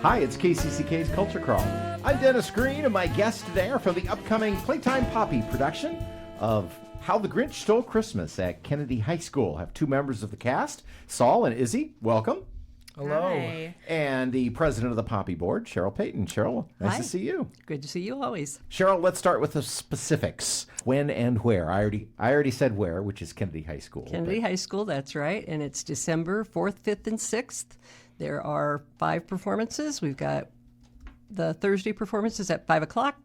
Hi, it's KCCK's Culture Crawl. I'm Dennis Green, and my guests today are from the upcoming Playtime Poppy production of How the Grinch Stole Christmas at Kennedy High School. I have two members of the cast, Saul and Izzy. Welcome. Hello. Hi. And the president of the Poppy Board, Cheryl Payton. Cheryl, nice Hi. to see you. Good to see you always. Cheryl, let's start with the specifics. When and where? I already said where, which is Kennedy High School. Kennedy High School, that's right. And it's December 4th, 5th, and 6th. There are 5 performances. We've got the Thursday performances at 5 o'clock,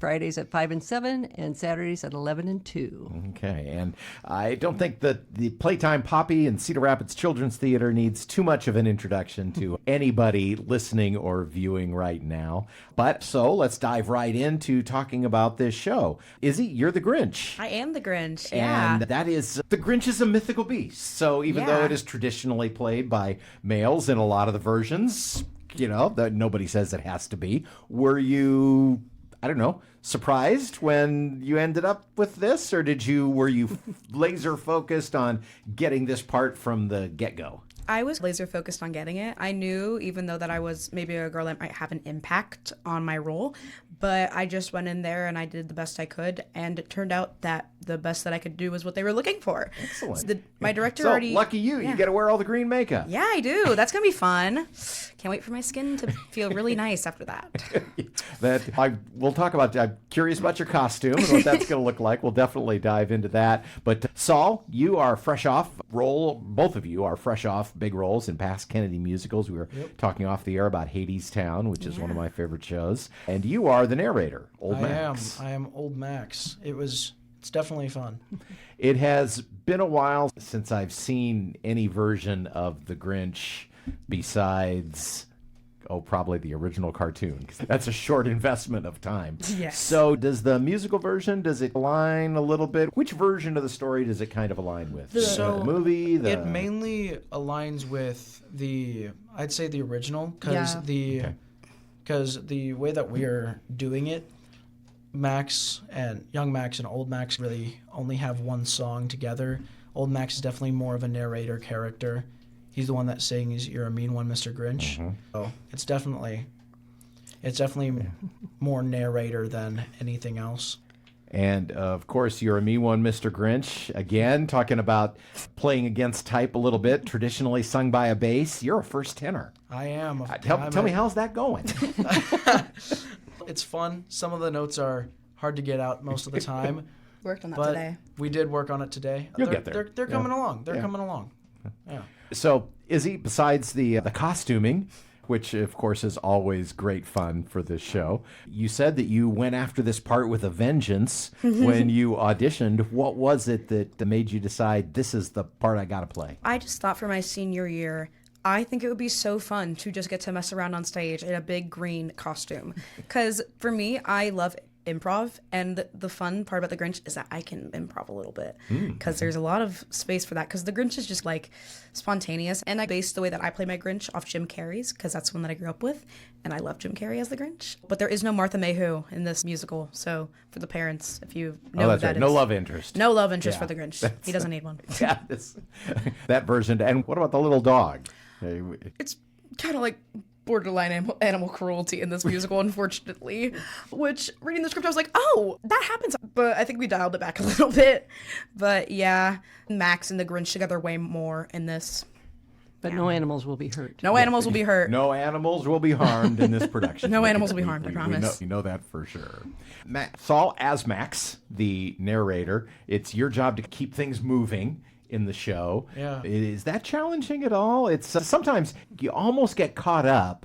Fridays at 5 and 7, and Saturdays at 11 and 2. Okay, and I don't think that the Playtime Poppy and Cedar Rapids Children's Theater needs too much of an introduction to anybody listening or viewing right now. But so let's dive right into talking about this show. Izzy, you're the Grinch. I am the Grinch, yeah. And that is, the Grinch is a mythical beast. So even though it is traditionally played by males in a lot of the versions, you know, that nobody says it has to be, were you, I don't know, surprised when you ended up with this, or were you laser focused on getting this part from the get-go? I was laser focused on getting it. I knew, even though that I was maybe a girl that might have an impact on my role, but I just went in there and I did the best I could, and it turned out that the best that I could do was what they were looking for. Excellent. My director So, already... lucky you. You get to wear all the green makeup. Yeah, I do. That's going to be fun. Can't wait for my skin to feel really nice after that. We'll talk about. I'm curious about your costume and what that's going to look like. We'll definitely dive into that. But Saul, you are fresh off role. Both of you are fresh off big roles in past Kennedy musicals. We were talking off the air about Hadestown, which is one of my favorite shows. And you are the narrator, Old Max. I am Old Max. It's definitely fun. It has been a while since I've seen any version of the Grinch besides, probably the original cartoon. 'Cause that's a short investment of time. Yes. So does the musical version, does it align a little bit? Which version of the story does it kind of align with? So the movie? It mainly aligns with I'd say the original, because the way that we are doing it, Young Max and Old Max really only have one song together. Old Max is definitely more of a narrator character. He's the one that sings "You're a Mean One, Mr. Grinch." Mm-hmm. So it's definitely more narrator than anything else. And, of course, You're a Mean One, Mr. Grinch. Again, talking about playing against type a little bit, traditionally sung by a bass. You're a first tenor. I am. Tell me, how's that going? It's fun. Some of the notes are hard to get out most of the time. Worked on that but today. We did work on it today. You'll get there. They're coming along. They're coming along. Yeah. So, Izzy, besides the costuming, which of course is always great fun for this show, you said that you went after this part with a vengeance when you auditioned. What was it that made you decide this is the part I got to play? I just thought for my senior year, I think it would be so fun to just get to mess around on stage in a big green costume. Because for me, I love improv, and the fun part about the Grinch is that I can improv a little bit, because there's a lot of space for that, because the Grinch is just like spontaneous, and I base the way that I play my Grinch off Jim Carrey's, because that's the one that I grew up with, and I love Jim Carrey as the Grinch. But there is no Martha Mayhew in this musical, so for the parents, if you know that's that right. is, No love interest. no love interest for the Grinch. He doesn't need one. Yeah, that version. And what about the little dog? It's kind of like borderline animal cruelty in this musical, unfortunately, which reading the script I was like, oh, that happens, but I think we dialed it back a little bit. But yeah, Max and the Grinch together way more in this. But no animals will be hurt. No animals will be hurt. No animals will be harmed in this production. No animals will be harmed, I promise. We know that for sure. Saul, as Max, the narrator, it's your job to keep things moving in the show. Yeah. Is that challenging at all? It's sometimes you almost get caught up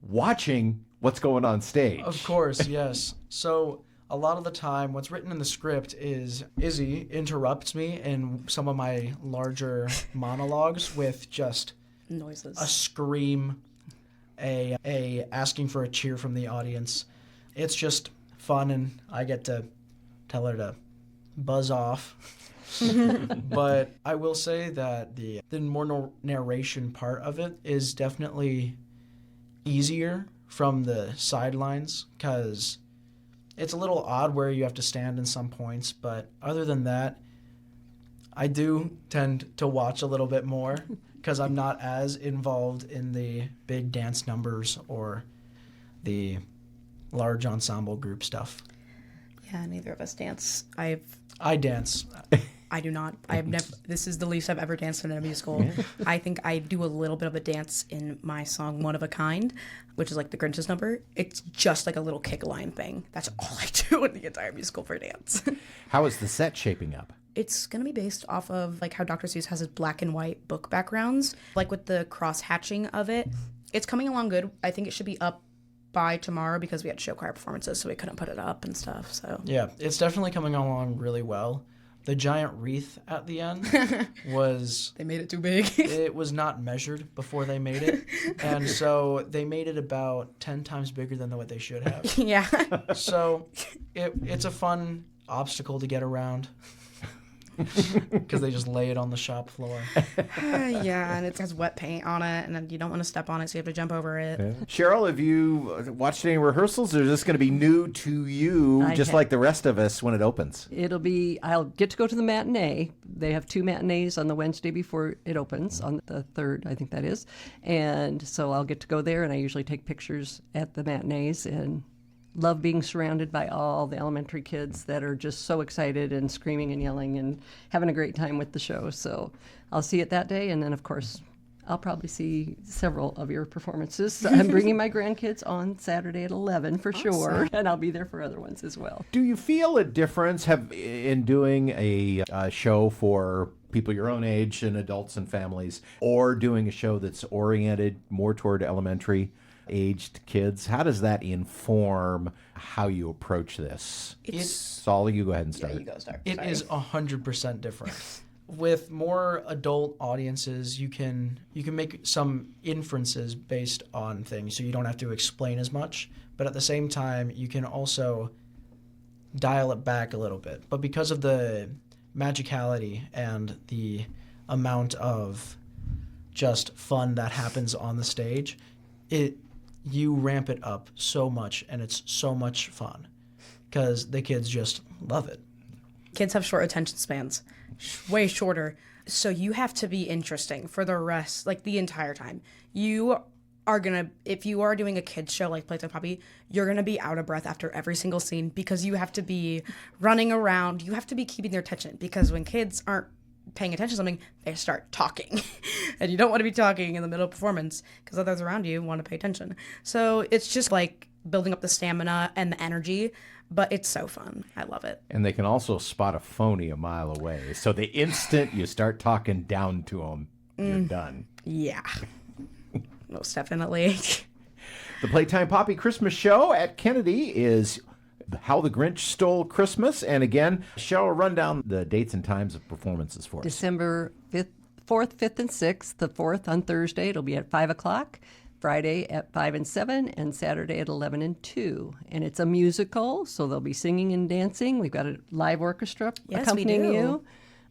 watching what's going on stage. Of course, yes. So a lot of the time, what's written in the script is Izzy interrupts me in some of my larger monologues with just Noises. a scream, a asking for a cheer from the audience. It's just fun, and I get to tell her to buzz off. But I will say that the more narration part of it is definitely easier from the sidelines, because it's a little odd where you have to stand in some points, but other than that, I do tend to watch a little bit more because I'm not as involved in the big dance numbers or the large ensemble group stuff. Yeah, neither of us dance. I dance. I do not. I have never. This is the least I've ever danced in a musical. I think I do a little bit of a dance in my song "One of a Kind," which is like the Grinch's number. It's just like a little kick line thing. That's all I do in the entire musical for dance. How is the set shaping up? It's gonna be based off of like how Dr. Seuss has his black and white book backgrounds, like with the cross hatching of it. It's coming along good. I think it should be up by tomorrow because we had show choir performances, so we couldn't put it up and stuff. So Yeah, it's definitely coming along really well. The giant wreath at the end was... they made it too big. It was not measured before they made it. And so they made it about 10 times bigger than what they should have. Yeah. So it's a fun obstacle to get around because they just lay it on the shop floor. Yeah, and it has wet paint on it, and then you don't want to step on it, so you have to jump over it. Yeah. Cheryl, have you watched any rehearsals, or is this going to be new to you, just like the rest of us when it opens? I'll get to go to the matinee. They have 2 matinees on the Wednesday before it opens, on the 3rd, I think that is. And so I'll get to go there, and I usually take pictures at the matinees, and love being surrounded by all the elementary kids that are just so excited and screaming and yelling and having a great time with the show. So I'll see it that day, and then, of course, I'll probably see several of your performances. I'm bringing my grandkids on Saturday at 11 for sure, and I'll be there for other ones as well. Do you feel a difference in doing a show for people your own age and adults and families, or doing a show that's oriented more toward elementary aged kids? How does that inform how you approach this? Saul, you go ahead and start. Yeah, you go start. It is 100% different. With more adult audiences, you can make some inferences based on things, so you don't have to explain as much. But at the same time, you can also dial it back a little bit. But because of the magicality and the amount of just fun that happens on the stage, you ramp it up so much, and it's so much fun because the kids just love it. Kids have short attention spans, way shorter. So you have to be interesting for the rest, like the entire time. You are going to, if you are doing a kids show like Playtime Poppy, you're going to be out of breath after every single scene because you have to be running around. You have to be keeping their attention because when kids aren't paying attention to something, they start talking. And you don't want to be talking in the middle of performance because others around you want to pay attention. So it's just like building up the stamina and the energy, but it's so fun. I love it. And they can also spot a phony a mile away. So the instant you start talking down to them, you're done. Yeah. Most definitely. The Playtime Poppy Christmas show at Kennedy is How the Grinch Stole Christmas. And again, Cheryl, run down the dates and times of performances for us. December 4th, 5th, and 6th. The 4th on Thursday, it'll be at 5 o'clock. Friday at 5 and 7, and Saturday at 11 and 2. And it's a musical, so they'll be singing and dancing. We've got a live orchestra accompanying you.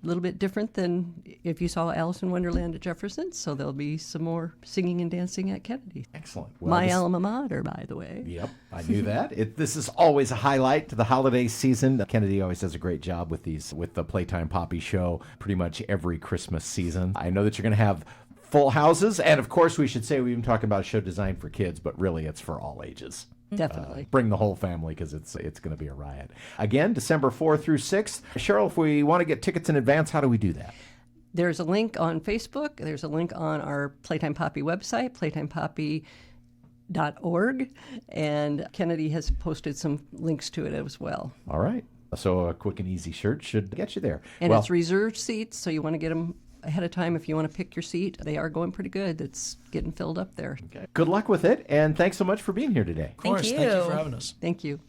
A little bit different than if you saw Alice in Wonderland at Jefferson, so there'll be some more singing and dancing at Kennedy. Excellent. Well, My alma mater, by the way. Yep, I knew that. This is always a highlight to the holiday season. Kennedy always does a great job with the Playtime Poppy show pretty much every Christmas season. I know that you're going to have full houses, and of course we should say we've been talking about a show designed for kids, but really it's for all ages. Definitely. Bring the whole family because it's going to be a riot. Again, December 4th through 6th. Cheryl, if we want to get tickets in advance, how do we do that? There's a link on Facebook. There's a link on our Playtime Poppy website, playtimepoppy.org, and Kennedy has posted some links to it as well. All right. So a quick and easy search should get you there. And it's reserved seats, so you want to get them ahead of time if you want to pick your seat. They are going pretty good. It's getting filled up there. Okay. Good luck with it, and thanks so much for being here today. Of course. Thank you for having us. Thank you.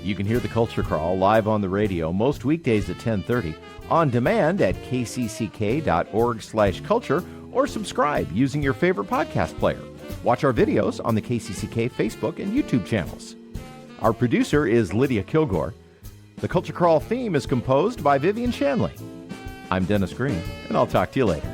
You can hear the Culture Crawl live on the radio most weekdays at 10:30, on demand at kcck.org/culture, or subscribe using your favorite podcast player. Watch our videos on the KCCK Facebook and YouTube channels. Our producer is Lydia Kilgore. The Culture Crawl theme is composed by Vivian Shanley. I'm Dennis Green, and I'll talk to you later.